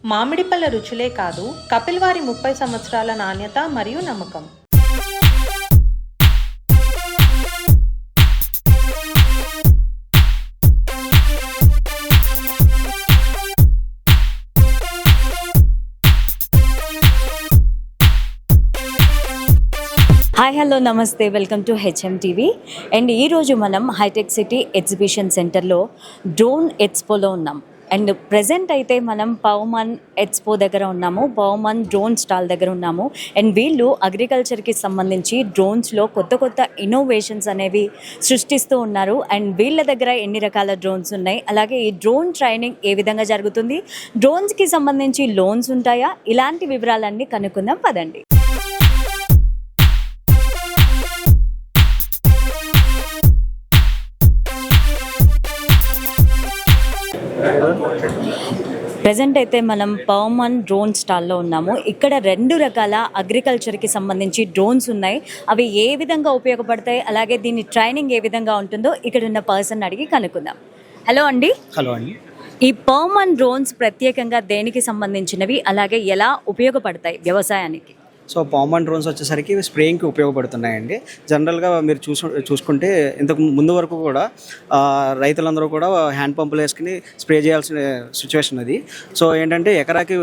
మామిడి పళ్ళ రుచులే కాదు, కపిల్ వారి 30 సంవత్సరాల నాణ్యత మరియు నమ్మకం. హాయ్ హలో నమస్తే, welcome to HM TV. And ఈరోజు మనం హైటెక్ సిటీ ఎగ్జిబిషన్ సెంటర్లో డ్రోన్ ఎక్స్పోలో ఉన్నాం. అండ్ ప్రజెంట్ అయితే మనం పవమన్ ఎక్స్పో దగ్గర ఉన్నాము, పవమన్ డ్రోన్ స్టాల్ దగ్గర ఉన్నాము. అండ్ వీళ్ళు అగ్రికల్చర్కి సంబంధించి డ్రోన్స్లో కొత్త కొత్త ఇన్నోవేషన్స్ అనేవి సృష్టిస్తూ ఉన్నారు. అండ్ వీళ్ళ దగ్గర ఎన్ని రకాల డ్రోన్స్ ఉన్నాయి, అలాగే ఈ డ్రోన్ ట్రైనింగ్ ఏ విధంగా జరుగుతుంది, డ్రోన్స్కి సంబంధించి లోన్స్ ఉంటాయా, ఇలాంటి వివరాలన్నీ కనుక్కుందాం పదండి. ప్రజెంట్ అయితే మనం పవమన్ డ్రోన్ స్టాల్లో ఉన్నాము. ఇక్కడ 2 రకాల అగ్రికల్చర్కి సంబంధించి డ్రోన్స్ ఉన్నాయి. అవి ఏ విధంగా ఉపయోగపడతాయి, అలాగే దీని ట్రైనింగ్ ఏ విధంగా ఉంటుందో ఇక్కడ ఉన్న పర్సన్ అడిగి కనుక్కుందాం. హలో అండి. హలో అండి. ఈ పవమన్ డ్రోన్స్ ప్రత్యేకంగా దేనికి సంబంధించినవి, అలాగే ఎలా ఉపయోగపడతాయి వ్యవసాయానికి? సో పవమన్ డ్రోన్స్ వచ్చేసరికి స్ప్రేయింగ్కి ఉపయోగపడుతున్నాయండి. జనరల్గా మీరు చూసుకుంటే ఇంతకు ముందు వరకు కూడా రైతులందరూ కూడా హ్యాండ్ పంపులు వేసుకుని స్ప్రే చేయాల్సిన సిచ్యువేషన్ అది. సో ఏంటంటే ఎకరాకి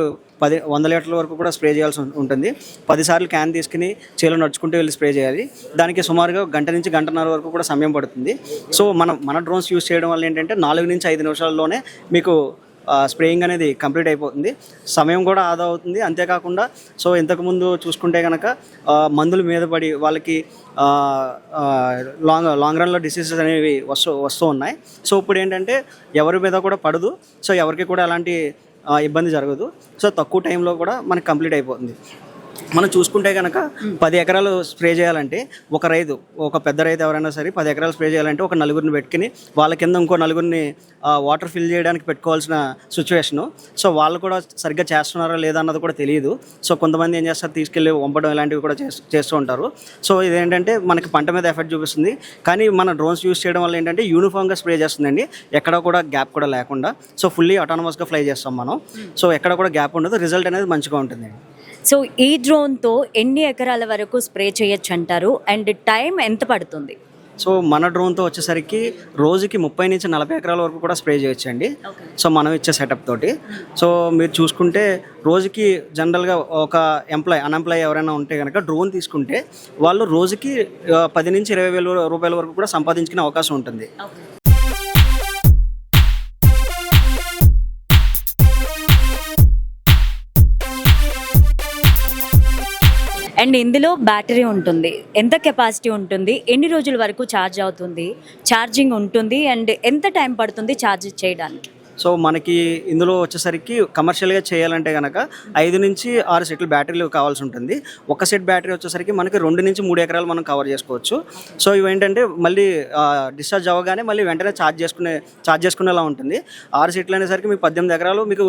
100 లీటర్ల వరకు కూడా స్ప్రే చేయాల్సి ఉంటుంది. 10 సార్లు క్యాన్ తీసుకుని చేలో నడుచుకుంటూ వెళ్ళి స్ప్రే చేయాలి. దానికి సుమారుగా గంట నుంచి గంటన్నర వరకు కూడా సమయం పడుతుంది. సో మన డ్రోన్స్ యూస్ చేయడం వల్ల ఏంటంటే 4 నుంచి 5 నిమిషాల్లోనే మీకు స్ప్రేయింగ్ అనేది కంప్లీట్ అయిపోతుంది, సమయం కూడా ఆదా అవుతుంది. అంతేకాకుండా సో ఇంతకుముందు చూసుకుంటే కనుక మందుల మీద పడి వాళ్ళకి లాంగ్ రన్లో డిసీజెస్ అనేవి వస్తూ ఉన్నాయి. సో ఇప్పుడు ఏంటంటే ఎవరి మీద కూడా పడదు, సో ఎవరికి కూడా ఎలాంటి ఇబ్బంది జరగదు. సో తక్కువ టైంలో కూడా మనకి కంప్లీట్ అయిపోతుంది. మనం చూసుకుంటే కనుక 10 ఎకరాలు స్ప్రే చేయాలంటే ఒక పెద్ద రైతు ఎవరైనా సరే 10 ఎకరాలు స్ప్రే చేయాలంటే ఒక నలుగురిని పెట్టుకుని వాళ్ళ కింద ఇంకో నలుగురిని వాటర్ ఫిల్ చేయడానికి పెట్టుకోవాల్సిన సిచ్యువేషను. సో వాళ్ళు కూడా సరిగ్గా చేస్తున్నారా లేదా అన్నది కూడా తెలియదు. సో కొంతమంది ఏం చేస్తారు, తీసుకెళ్ళి వంపడం ఇలాంటివి కూడా చేస్తూ ఉంటారు. సో ఇదేంటంటే మనకి పంట మీద ఎఫెక్ట్ చూపిస్తుంది. కానీ మన డ్రోన్స్ యూస్ చేయడం వల్ల ఏంటంటే యూనిఫామ్గా స్ప్రే చేస్తుందండి, ఎక్కడ కూడా గ్యాప్ కూడా లేకుండా. సో ఫుల్లీ ఆటోనమస్గా ఫ్లై చేస్తాం మనం. సో ఎక్కడ కూడా గ్యాప్ ఉండదు, రిజల్ట్ అనేది మంచిగా ఉంటుంది. సో ఈ డ్రోన్తో ఎన్ని ఎకరాల వరకు స్ప్రే చేయొచ్చు అంటారు, అండ్ టైం ఎంత పడుతుంది? సో మన డ్రోన్తో వచ్చేసరికి రోజుకి 30 నుంచి 40 ఎకరాల వరకు కూడా స్ప్రే చేయొచ్చు అండి. సో మనం ఇచ్చే సెటప్ తోటి. సో మీరు చూసుకుంటే రోజుకి జనరల్గా ఒక అన్ఎంప్లాయ్ ఎవరైనా ఉంటే కనుక డ్రోన్ తీసుకుంటే వాళ్ళు రోజుకి 10 నుంచి 20 వేల రూపాయల వరకు కూడా సంపాదించుకునే అవకాశం ఉంటుంది. అండ్ ఇందులో బ్యాటరీ ఉంటుంది, ఎంత కెపాసిటీ ఉంటుంది, ఎన్ని రోజుల వరకు ఛార్జ్ అవుతుంది, ఛార్జింగ్ ఉంటుంది, అండ్ ఎంత టైం పడుతుంది ఛార్జ్ చేయడానికి? సో మనకి ఇందులో వచ్చేసరికి కమర్షియల్గా చేయాలంటే కనుక 5 నుంచి 6 సెట్లు బ్యాటరీలు కావాల్సి ఉంటుంది. ఒక సెట్ బ్యాటరీ వచ్చేసరికి మనకి 2 నుంచి 3 ఎకరాలు మనం కవర్ చేసుకోవచ్చు. సో ఇవేంటంటే మళ్ళీ డిశ్చార్జ్ అవ్వగానే మళ్ళీ వెంటనే ఛార్జ్ చేసుకునేలా ఉంటుంది. 6 సెట్లు అనేసరికి మీకు 18 ఎకరాలు మీకు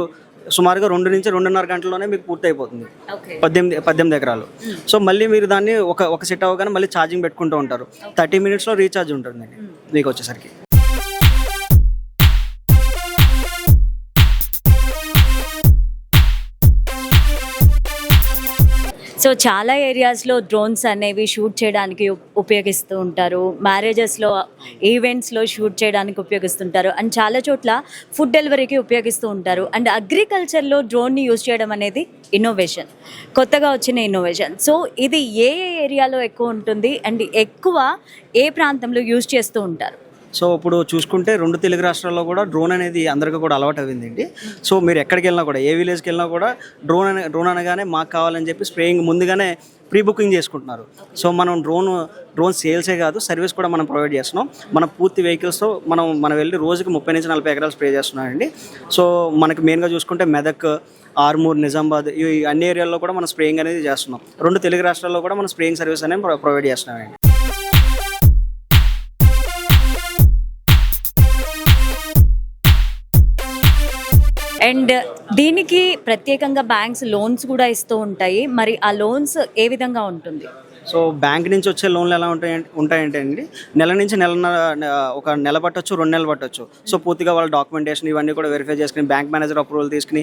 సుమారుగా 2 నుంచి 2.5 గంటల్లోనే మీకు పూర్తి అయిపోతుంది. 18 ఎకరాలు. సో మళ్ళీ మీరు దాన్ని ఒక సెట్ అవ్వగానే మళ్ళీ ఛార్జింగ్ పెట్టుకుంటూ ఉంటారు. 30 మినిట్స్లో రీఛార్జ్ ఉంటుందండి మీకు వచ్చేసరికి. సో చాలా ఏరియాస్లో డ్రోన్స్ అనేవి షూట్ చేయడానికి ఉపయోగిస్తూ ఉంటారు, మ్యారేజెస్లో ఈవెంట్స్లో షూట్ చేయడానికి ఉపయోగిస్తుంటారు, అండ్ చాలా చోట్ల ఫుడ్ డెలివరీకి ఉపయోగిస్తూ ఉంటారు. అండ్ అగ్రికల్చర్లో డ్రోన్ని యూజ్ చేయడం అనేది ఇన్నోవేషన్, కొత్తగా వచ్చిన ఇన్నోవేషన్. సో ఇది ఏ ఏరియాలో ఎక్కువ ఉంటుంది, అండ్ ఎక్కువ ఏ ప్రాంతంలో యూజ్ చేస్తూ ఉంటారు? సో ఇప్పుడు చూసుకుంటే 2 తెలుగు రాష్ట్రాల్లో కూడా డ్రోన్ అనేది అందరికీ కూడా అలవాటు అయిందండి. సో మీరు ఎక్కడికి వెళ్ళినా కూడా, ఏ విలేజ్కి వెళ్ళినా కూడా డ్రోన్ అనగానే మాకు కావాలని చెప్పి స్ప్రేయింగ్ ముందుగానే ప్రీ బుకింగ్ చేసుకుంటున్నారు. సో మనం డ్రోన్ సేల్సే కాదు, సర్వీస్ కూడా మనం ప్రొవైడ్ చేస్తున్నాం. మన పూర్తి వెహికల్స్తో మనం వెళ్ళి రోజుకి 30 నుంచి 40 ఎకరాలు స్ప్రే చేస్తున్నామండి. సో మనకి మెయిన్గా చూసుకుంటే మెదక్, ఆర్మూర్, నిజామాబాద్ ఈ అన్ని ఏరియాల్లో కూడా మనం స్ప్రేయింగ్ అనేది చేస్తున్నాం. 2 తెలుగు రాష్ట్రాల్లో కూడా మనం స్ప్రేయింగ్ సర్వీస్ అనేది ప్రొవైడ్ చేస్తున్నామండి. అండ్ దీనికి ప్రత్యేకంగా బ్యాంక్స్ లోన్స్ కూడా ఇస్తూ ఉంటాయి. మరి ఆ లోన్స్ ఏ విధంగా ఉంటుంది? సో బ్యాంక్ నుంచి వచ్చే లోన్లు ఎలా ఉంటాయంటే అండి, నెల నుంచి ఒక నెల పట్టొచ్చు, 2 నెలలు పట్టొచ్చు. సో పూర్తిగా వాళ్ళ డాక్యుమెంటేషన్ ఇవన్నీ కూడా వెరిఫై చేసుకుని బ్యాంక్ మేనేజర్ అప్రూవల్ తీసుకుని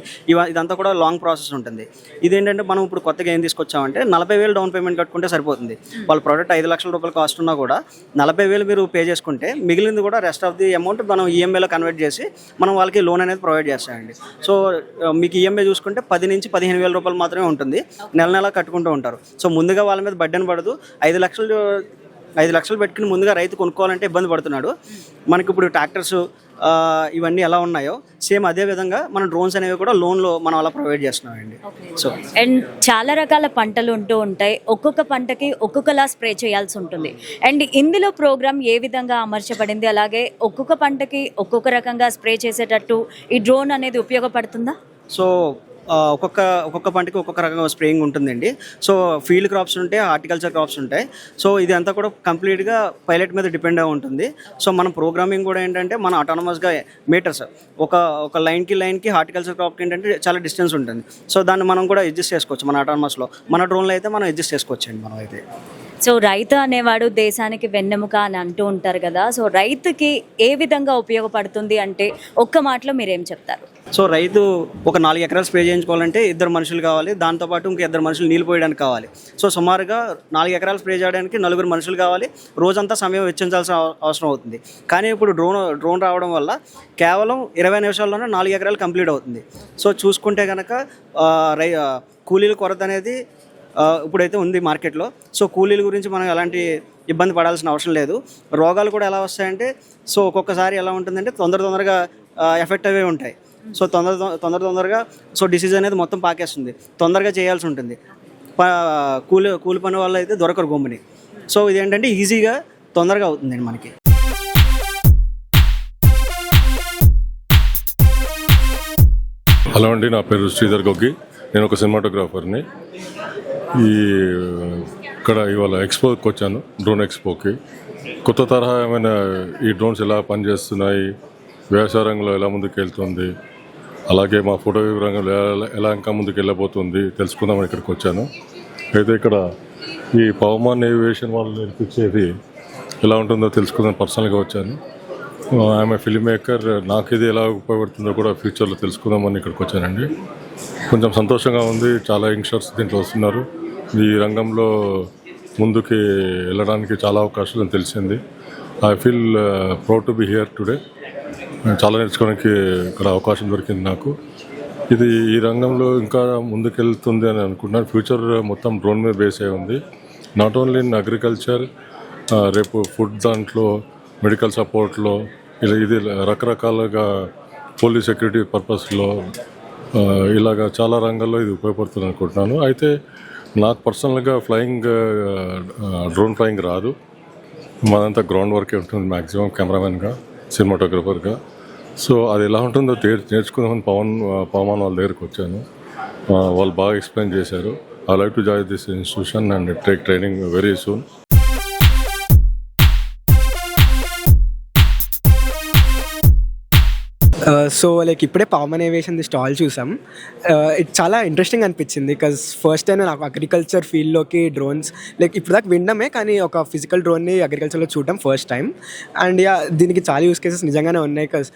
ఇదంతా కూడా లాంగ్ ప్రాసెస్ ఉంటుంది. ఇదేంటంటే మనం ఇప్పుడు కొత్తగా ఏం తీసుకొచ్చామంటే 40,000 డౌన్ పేమెంట్ కట్టుకుంటే సరిపోతుంది. వాళ్ళ ప్రోడక్ట్ 5 లక్షల రూపాయలు కాస్ట్ ఉన్నా కూడా 40,000 మీరు పే చేసుకుంటే మిగిలింది కూడా రెస్ట్ ఆఫ్ ది అమౌంట్ మనం ఈఎంఐలో కన్వర్ట్ చేసి మనం వాళ్ళకి లోన్ అనేది ప్రొవైడ్ చేస్తామండి. సో మీకు ఈఎంఐ చూసుకుంటే 10 నుంచి 15,000 రూపాయలు మాత్రమే ఉంటుంది. నెల కట్టుకుంటూ ఉంటారు. సో ముందుగా వాళ్ళ మీద బడ్డెన్ పడదు. 5 లక్షలు పెట్టుకుని ముందుగా రైతు కొనుక్కోవాలంటే ఇబ్బంది పడుతున్నాడు. మనకి ఇప్పుడు ట్రాక్టర్స్ ఇవన్నీ ఎలా ఉన్నాయో సేమ్ అదే విధంగా మన డ్రోన్స్ అనేవి కూడా లోన్లో మనం అలా ప్రొవైడ్ చేస్తున్నామండి. సో అండ్ చాలా రకాల పంటలు ఉంటూ ఉంటాయి. ఒక్కొక్క పంటకి ఒక్కొక్కలా స్ప్రే చేయాల్సి ఉంటుంది. అండ్ ఇందులో ప్రోగ్రామ్ ఏ విధంగా అమర్చబడింది, అలాగే ఒక్కొక్క పంటకి ఒక్కొక్క రకంగా స్ప్రే చేసేటట్టు ఈ డ్రోన్ అనేది ఉపయోగపడుతుందా? సో ఒక్కొక్క పంటకి ఒక్కొక్క రకంగా స్ప్రేయింగ్ ఉంటుందండి. సో ఫీల్డ్ క్రాప్స్ ఉంటాయి, హార్టికల్చర్ క్రాప్స్ ఉంటాయి. సో ఇది అంతా కూడా కంప్లీట్గా పైలట్ మీద డిపెండ్ అయి ఉంటుంది. సో మన ప్రోగ్రామింగ్ కూడా ఏంటంటే మన ఆటోనమస్గా మీటర్స్ ఒక లైన్కి హార్టికల్చర్ క్రాప్కి ఏంటంటే చాలా డిస్టెన్స్ ఉంటుంది. సో దాన్ని మనం కూడా అడ్జస్ట్ చేసుకోవచ్చు మన ఆటోనమస్లో. మన డ్రోన్లో అయితే మనం అడ్జస్ట్ చేసుకోవచ్చు అండి మనం అయితే. సో రైతు అనేవాడు దేశానికి వెన్నెముక అని అంటూ ఉంటారు కదా. సో రైతుకి ఏ విధంగా ఉపయోగపడుతుంది అంటే ఒక్క మాటలో మీరేం చెప్తారు? సో రైతు ఒక 4 ఎకరాలు స్ప్రే చేయించుకోవాలంటే 2 మనుషులు కావాలి. దాంతోపాటు ఇంక 2 మనుషులు నీళ్ళు పోయడానికి కావాలి. సో సుమారుగా 4 ఎకరాలు స్ప్రే చేయడానికి 4 మనుషులు కావాలి. రోజంతా సమయం వెచ్చించాల్సిన అవసరం అవుతుంది. కానీ ఇప్పుడు డ్రోన్ రావడం వల్ల కేవలం 20 నిమిషాల్లోనే 4 ఎకరాలు కంప్లీట్ అవుతుంది. సో చూసుకుంటే కనుక కూలీల కొరత అనేది ఇప్పుడైతే ఉంది మార్కెట్లో. సో కూలీల గురించి మనం ఎలాంటి ఇబ్బంది పడాల్సిన అవసరం లేదు. రోగాలు కూడా ఎలా వస్తాయంటే సో ఒక్కొక్కసారి ఎలా ఉంటుందంటే తొందరగా ఎఫెక్ట్ అవే ఉంటాయి. సో తొందరగా సో డిసీజ్ అనేది మొత్తం పాకేస్తుంది. తొందరగా చేయాల్సి ఉంటుంది. కూలి పని వల్ల అయితే దొరకరు గమ్ముని. సో ఇదేంటంటే ఈజీగా తొందరగా అవుతుందండి మనకి. హలో అండి, నా పేరు శ్రీధర్ గొగ్గి. నేను ఒక సినిమాటోగ్రాఫర్ని. ఇక్కడ ఇవాళ ఎక్స్పోకి వచ్చాను, డ్రోన్ ఎక్స్పోకి. కొత్త తరహా ఏమైనా ఈ డ్రోన్స్ ఎలా పనిచేస్తున్నాయి, వ్యవసాయ రంగంలో ఎలా ముందుకు వెళ్తుంది, అలాగే మా ఫోటోగ్రఫీ రంగంలో ఎలా ఇంకా ముందుకు వెళ్ళబోతుంది తెలుసుకుందామని ఇక్కడికి వచ్చాను. అయితే ఇక్కడ ఈ పవమాన్ ఏవియేషన్ వాళ్ళు నేర్పించేది ఎలా ఉంటుందో తెలుసుకుందాం పర్సనల్గా వచ్చాను. ఆమె ఫిల్మ్ మేకర్. నాకు ఇది ఎలా ఉపయోగపడుతుందో కూడా ఫ్యూచర్లో తెలుసుకుందామని ఇక్కడికి వచ్చానండి. కొంచెం సంతోషంగా ఉంది. చాలా యంగ్స్టర్స్ దీంట్లో వస్తున్నారు. ఈ రంగంలో ముందుకి వెళ్ళడానికి చాలా అవకాశాలు తెలిసింది. I feel proud to be here today. చాలా నేర్చుకోవడానికి ఇక్కడ అవకాశం దొరికింది నాకు. ఇది ఈ రంగంలో ఇంకా ముందుకెళ్తుంది అని అనుకుంటున్నాను. ఫ్యూచర్ మొత్తం డ్రోన్ మీద బేస్ అయి ఉంది. నాట్ ఓన్లీ ఇన్ అగ్రికల్చర్, రేపు ఫుడ్ దాంట్లో, మెడికల్ సపోర్ట్లో, ఇది రకరకాలుగా పోలీస్ సెక్యూరిటీ పర్పస్లో ఇలాగా చాలా రంగాల్లో ఇది ఉపయోగపడుతుంది అనుకుంటున్నాను. అయితే నాకు పర్సనల్గా డ్రోన్ ఫ్లయింగ్ రాదు. మాదంతా గ్రౌండ్ వర్కే ఉంటుంది మ్యాక్సిమం, కెమెరామెన్గా, సినిమాటోగ్రఫర్గా. సో అది ఎలా ఉంటుందో నేర్చుకుందామని పవమాన్ వాళ్ళ దగ్గరికి వచ్చాను. వాళ్ళు బాగా ఎక్స్ప్లెయిన్ చేశారు. I like to join this institution and take training very soon. So ఇప్పుడే పవమాన్ ఏవియేషన్ది స్టాల్ చూసాం. ఇది చాలా ఇంట్రెస్టింగ్ అనిపించింది. బికాజ్ ఫస్ట్ టైం నాకు అగ్రికల్చర్ ఫీల్డ్లోకి డ్రోన్స్ ఇప్పుడు దాకా వినడమే, కానీ ఒక ఫిజికల్ డ్రోన్ని అగ్రికల్చర్లో చూడడం ఫస్ట్ టైం. అండ్ దీనికి చాలా యూస్ కేసెస్ నిజంగానే ఉన్నాయి. బికాజ్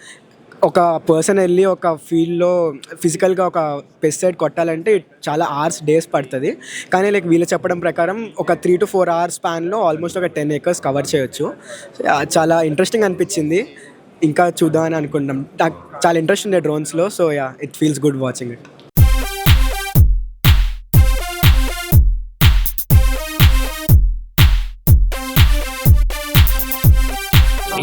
ఒక పర్సన్ వెళ్ళి ఒక ఫీల్డ్లో ఫిజికల్గా ఒక పెస్టిసైడ్ కొట్టాలంటే చాలా డేస్ పడుతుంది. కానీ వీళ్ళు చెప్పడం ప్రకారం ఒక 3 to 4 hours స్పాన్లో ఆల్మోస్ట్ ఒక 10 acres కవర్ చేయొచ్చు. చాలా ఇంట్రెస్టింగ్ అనిపించింది. ఇంకా చూద్దామని అనుకుంటున్నాం. నాకు చాలా ఇంట్రెస్ట్ ఉండే డ్రోన్స్లో. So it feels good watching it.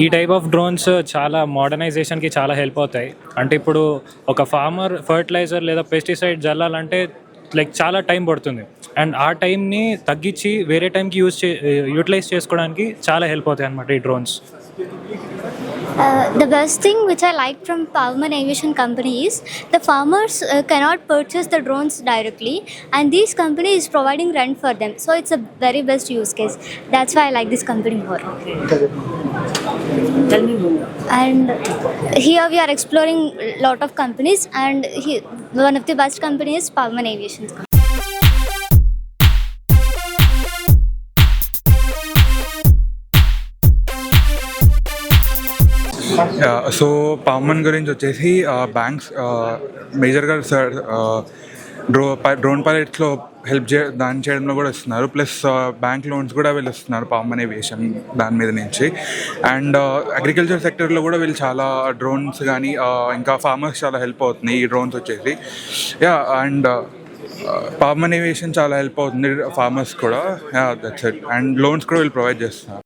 ఈ టైప్ ఆఫ్ డ్రోన్స్ చాలా మోడర్నైజేషన్కి చాలా హెల్ప్ అవుతాయి. అంటే ఇప్పుడు ఒక ఫార్మర్ ఫర్టిలైజర్ లేదా పెస్టిసైడ్ జల్లాలంటే చాలా టైం పడుతుంది. అండ్ ఆ టైంని తగ్గించి వేరే టైంకి యూటిలైజ్ చేసుకోవడానికి చాలా హెల్ప్ అవుతాయి అన్నమాట ఈ drones. The best thing which I like from Pavman Aviation Company is the farmers cannot purchase the drones directly, and this company is providing rent for them. So it's a very best use case. That's why I like this company more. Tell me more. And here we are exploring lot of companies, and one of the best company is Pavman Aviation. సో Pavman గురించి వచ్చేసి banks మేజర్గా drone పైలట్స్లో help చేయడంలో కూడా ఇస్తున్నారు. Plus bank loans కూడా వీళ్ళు ఇస్తున్నారు పామన్ ఏవియేషన్ దాని మీద నుంచి. అండ్ అగ్రికల్చర్ సెక్టర్లో కూడా వీళ్ళు చాలా డ్రోన్స్ కానీ ఇంకా ఫార్మర్స్ చాలా హెల్ప్ అవుతుంది ఈ డ్రోన్స్ వచ్చేసి. అండ్ పామన్ ఏవియేషన్ చాలా హెల్ప్ అవుతుంది ఫార్మర్స్ కూడా. That's it. అండ్ లోన్స్ కూడా వీళ్ళు ప్రొవైడ్ చేస్తున్నారు.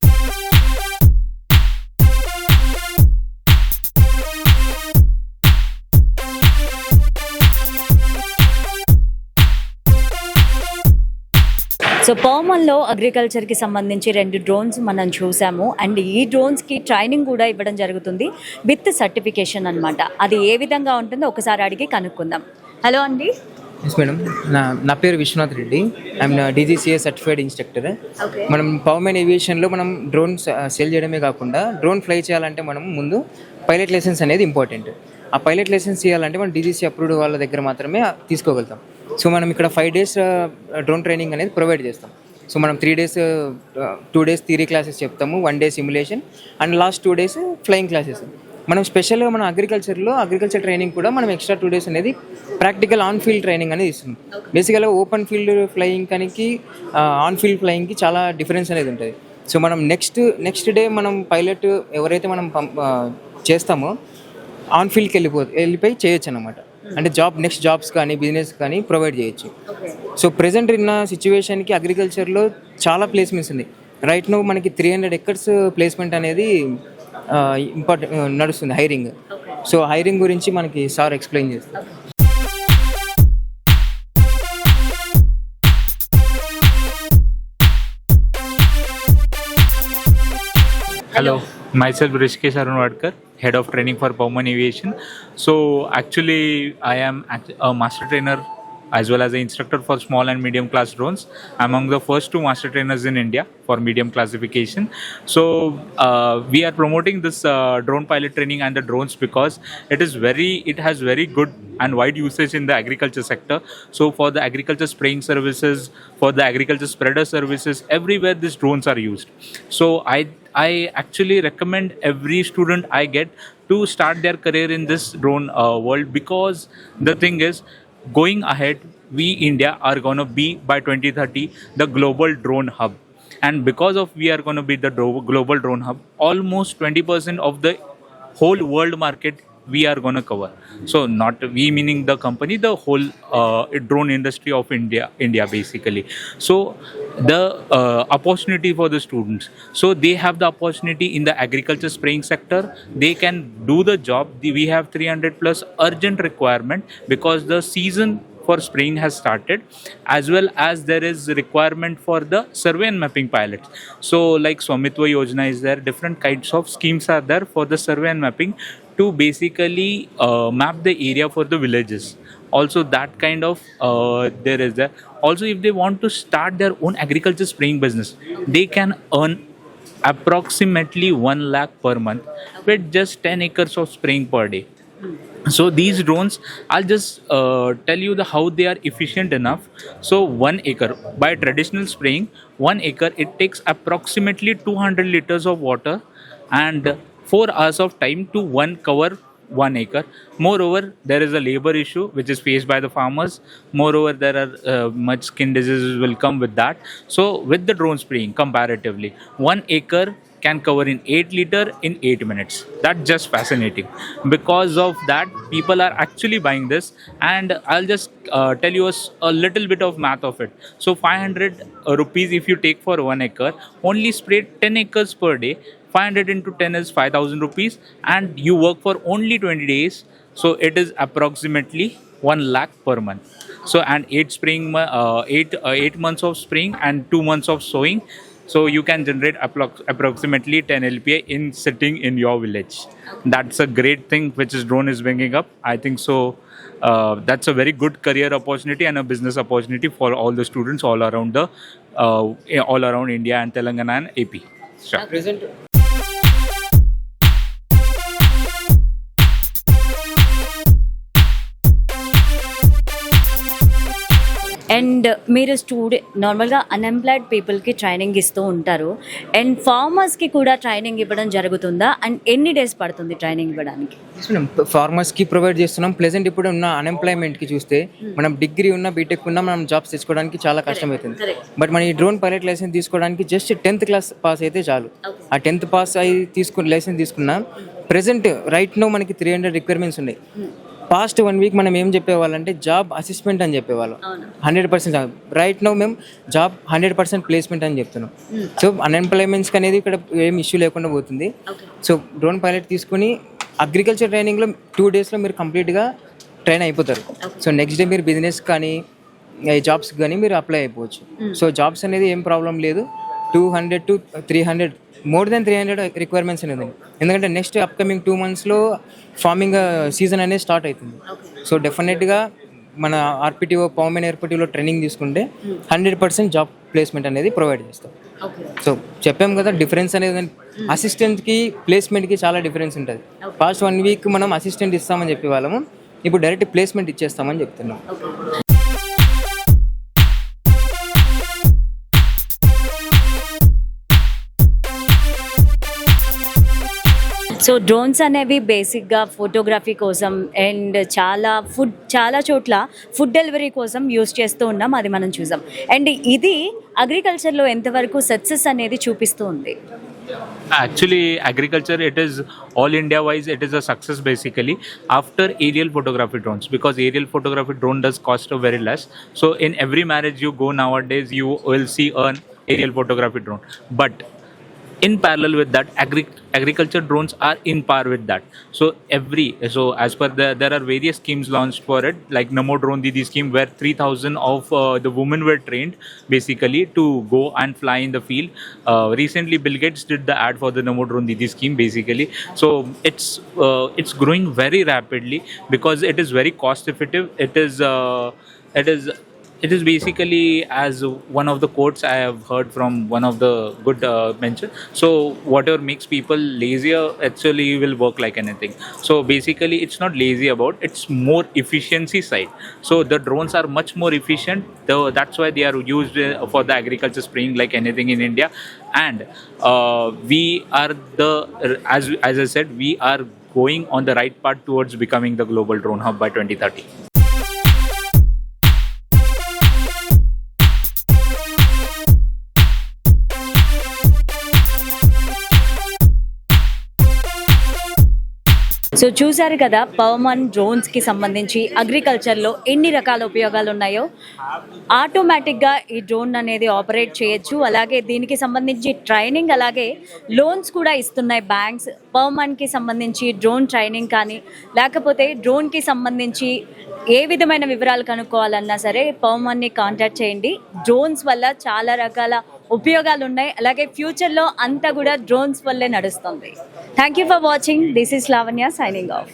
సో పర్మన్లో అగ్రికల్చర్కి సంబంధించి 2 డ్రోన్స్ మనం చూసాము. అండ్ ఈ డ్రోన్స్కి ట్రైనింగ్ కూడా ఇవ్వడం జరుగుతుంది విత్ సర్టిఫికేషన్ అనమాట. అది ఏ విధంగా ఉంటుందో ఒకసారి అడిగి కనుక్కుందాం. హలో అండి. ఎస్ మేడం, నా పేరు Vishwanath Reddy. I'm DGCA certified instructor. మనం పవర్మెన్ ఏవియేషన్లో మనం డ్రోన్స్ సేల్ చేయడమే కాకుండా డ్రోన్ ఫ్లై చేయాలంటే మనం ముందు పైలట్ లైసెన్స్ అనేది ఇంపార్టెంట్. ఆ పైలట్ లైసెన్స్ చేయాలంటే మనం డీజీసీ అప్రూవ్డ్ వాళ్ళ దగ్గర మాత్రమే తీసుకోగలుగుతాం. సో మనం ఇక్కడ 5 days డ్రోన్ ట్రైనింగ్ అనేది ప్రొవైడ్ చేస్తాం. సో మనం 3 days 2 days థియరీ క్లాసెస్ చెప్తాము, 1 day simulation and last 2 days flying classes. మనం స్పెషల్గా మన అగ్రికల్చర్ ట్రైనింగ్ కూడా మనం ఎక్స్ట్రా 2 days అనేది ప్రాక్టికల్ ఆన్ ఫీల్డ్ ట్రైనింగ్ అనేది ఇస్తున్నాం. బేసికల్గా ఓపెన్ ఫీల్డ్ ఫ్లయింగ్ కానీ ఆన్ ఫీల్డ్ ఫ్లయింగ్కి చాలా డిఫరెన్స్ అనేది ఉంటుంది. సో మనం నెక్స్ట్ డే మనం పైలట్ ఎవరైతే మనం చేస్తామో ఆన్ ఫీల్డ్కి వెళ్ళిపోయి చేయొచ్చు అన్నమాట. అంటే నెక్స్ట్ జాబ్స్ కానీ బిజినెస్ కానీ ప్రొవైడ్ చేయొచ్చు. సో ప్రెజెంట్ ఉన్న సిచ్యువేషన్కి అగ్రికల్చర్లో చాలా ప్లేస్మెంట్స్ ఉంది. రైట్ నో మనకి 300 acres ప్లేస్మెంట్ అనేది ఇంపార్టెంట్ నడుస్తుంది హైరింగ్. సో హైరింగ్ గురించి మనకి సార్ ఎక్స్ప్లెయిన్ చేస్తారు. Hello, myself Rishikesh Arunwadkar, Head of Training for Pawman Aviation. So actually I am a master trainer as well as an instructor for small and medium class drones. I'm among the first 2 master trainers in India for medium classification. So we are promoting this drone pilot training and the drones because it has very good and wide usage in the agriculture sector. So for the agriculture spraying services, for the agriculture spreader services, everywhere these drones are used. So I actually recommend every student I get to start their career in this drone world, because the thing is, going ahead, we India are going to be by 2030 the global drone hub. And because of we are going to be the global drone hub, almost 20% of the whole world market we are going to cover. So not we meaning the company, the whole drone industry of India basically. So the opportunity for the students, so they have the opportunity in the agriculture spraying sector. They can do the job. We have 300 plus urgent requirement because the season for spraying has started, as well as there is requirement for the survey and mapping pilots. So like Swamitva Yojana is there, different kinds of schemes are there for the survey and mapping to basically map the area for the villages. Also that kind of there is there. Also if they want to start their own agriculture spraying business, they can earn approximately 1 lakh per month with just 10 acres of spraying per day. So these drones, I'll just tell you how they are efficient enough. So 1 acre, by traditional spraying, 1 acre, it takes approximately 200 liters of water and 4 hours of time to cover 1 acre. Moreover, there is a labor issue which is faced by the farmers. Moreover, there are much skin diseases will come with that. So with the drone spraying, comparatively, 1 acre can cover in 8 liter in 8 minutes. That's just fascinating. Because of that, people are actually buying this. And I'll just tell you a little bit of math of it. So 500 rupees if you take for 1 acre, only spray 10 acres per day. 500 into 10 is 5,000 rupees, and you work for only 20 days. So it is approximately 1 lakh per month. So and 8 months of spraying and 2 months of sowing. So you can generate approximately 10 LPA in sitting in your village. That's a great thing which is drone is bringing up. I think so. That's a very good career opportunity and a business opportunity for all the students all around India and Telangana and AP. Sure. Present. And మీరు నార్మల్గా unemployed పీపుల్కి training ఇస్తూ ఉంటారు and ఫార్మర్స్కి కూడా training ఇవ్వడం జరుగుతుందా and ఎన్ని days పడుతుంది ట్రైనింగ్ ఇవ్వడానికి? ఫార్మర్స్కి ప్రొవైడ్ చేస్తున్నాం. ప్లెజెంట్ ఇప్పుడు ఉన్న అన్ఎంప్లాయ్మెంట్కి చూస్తే మనం డిగ్రీ ఉన్న బీటెక్ ఉన్న మనం జాబ్స్ తెచ్చుకోవడానికి చాలా కష్టమవుతుంది. బట్ మన ఈ డ్రోన్ పైలట్ లైసెన్స్ తీసుకోవడానికి జస్ట్ 10th క్లాస్ పాస్ అయితే చాలు. ఆ 10th పాస్ అయి లైసెన్స్ తీసుకున్నా ప్రెసెంట్ రైట్ నో మనకి 300 రిక్వైర్మెంట్స్ ఉన్నాయి. పాస్ట్ 1 వీక్ మనం ఏం చెప్పేవాళ్ళంటే జాబ్ అసిస్ట్మెంట్ అని చెప్పేవాళ్ళం. 100% రైట్ నో మేము జాబ్ 100% ప్లేస్మెంట్ అని చెప్తున్నాం. సో అన్ఎంప్లాయ్మెంట్స్కి అనేది ఇక్కడ ఏం ఇష్యూ లేకుండా పోతుంది. సో డ్రోన్ పైలట్ తీసుకుని అగ్రికల్చర్ ట్రైనింగ్లో 2 డేస్లో మీరు కంప్లీట్గా ట్రైన్ అయిపోతారు. సో నెక్స్ట్ డే మీరు బిజినెస్ కానీ జాబ్స్ కానీ మీరు అప్లై అయిపోవచ్చు. సో జాబ్స్ అనేది ఏం ప్రాబ్లం లేదు. 200 to 300 మోర్ దెన్ 300 రిక్వైర్మెంట్స్ అనేది, ఎందుకంటే నెక్స్ట్ అప్కమింగ్ 2 monthsలో ఫార్మింగ్ సీజన్ అనేది స్టార్ట్ అవుతుంది. సో డెఫినెట్గా మన ఆర్పిటిఓ పవర్మెన్ ఎయిర్పిటిఓలో ట్రైనింగ్ తీసుకుంటే 100% జాబ్ ప్లేస్మెంట్ అనేది ప్రొవైడ్ చేస్తాం. సో చెప్పాం కదా డిఫరెన్స్ అనేది అసిస్టెంట్కి ప్లేస్మెంట్కి చాలా డిఫరెన్స్ ఉంటుంది. పాస్ట్ 1 వీక్ మనం అసిస్టెంట్ ఇస్తామని చెప్పే వాళ్ళము, ఇప్పుడు డైరెక్ట్ ప్లేస్మెంట్ ఇచ్చేస్తామని చెప్తున్నాం. సో డ్రోన్స్ అనేవి బేసిక్గా ఫోటోగ్రఫీ కోసం అండ్ చాలా చోట్ల ఫుడ్ డెలివరీ కోసం యూస్ చేస్తూ ఉన్నాం, అది మనం చూసాం. అండ్ ఇది అగ్రికల్చర్లో ఎంతవరకు సక్సెస్ అనేది చూపిస్తూ ఉంది? Actually, agriculture, it is all India wise, it is a success basically after aerial photography drones, because aerial photography drone does cost very less. So in every marriage you go nowadays, you will see an aerial photography drone. But in parallel with that, agriculture drones are in par with that. So as per there are various schemes launched for it, like Namo Drone Didi scheme, where 3,000 of the women were trained basically to go and fly in the field. Recently Bill Gates did the ad for the Namo Drone Didi scheme basically. So it's growing very rapidly because it is very cost effective. It is basically, as one of the quotes I have heard from one of the good mention. So whatever makes people lazier actually will work like anything. So basically it's not lazy about, it's more efficiency side. So the drones are much more efficient. That's why they are used for the agriculture spraying like anything in India. And we are as I said, we are going on the right path towards becoming the global drone hub by 2030. So చూశారు కదా పవర్మన్ డ్రోన్స్కి సంబంధించి అగ్రికల్చర్లో ఎన్ని రకాల ఉపయోగాలు ఉన్నాయో. ఆటోమేటిక్గా ఈ drone అనేది ఆపరేట్ చేయొచ్చు, అలాగే దీనికి సంబంధించి ట్రైనింగ్ అలాగే లోన్స్ కూడా ఇస్తున్నాయి బ్యాంక్స్. పవర్మన్కి సంబంధించి డ్రోన్ ట్రైనింగ్ కానీ లేకపోతే డ్రోన్కి సంబంధించి ఏ విధమైన వివరాలు కనుక్కోవాలన్నా సరే పవర్మన్ని కాంటాక్ట్ చేయండి. డ్రోన్స్ వల్ల చాలా రకాల ఉపయోగాలు ఉన్నాయి, అలాగే ఫ్యూచర్లో అంతా కూడా డ్రోన్స్ వల్లే నడుస్తుంది. Thank you for watching. This is Lavanya signing off.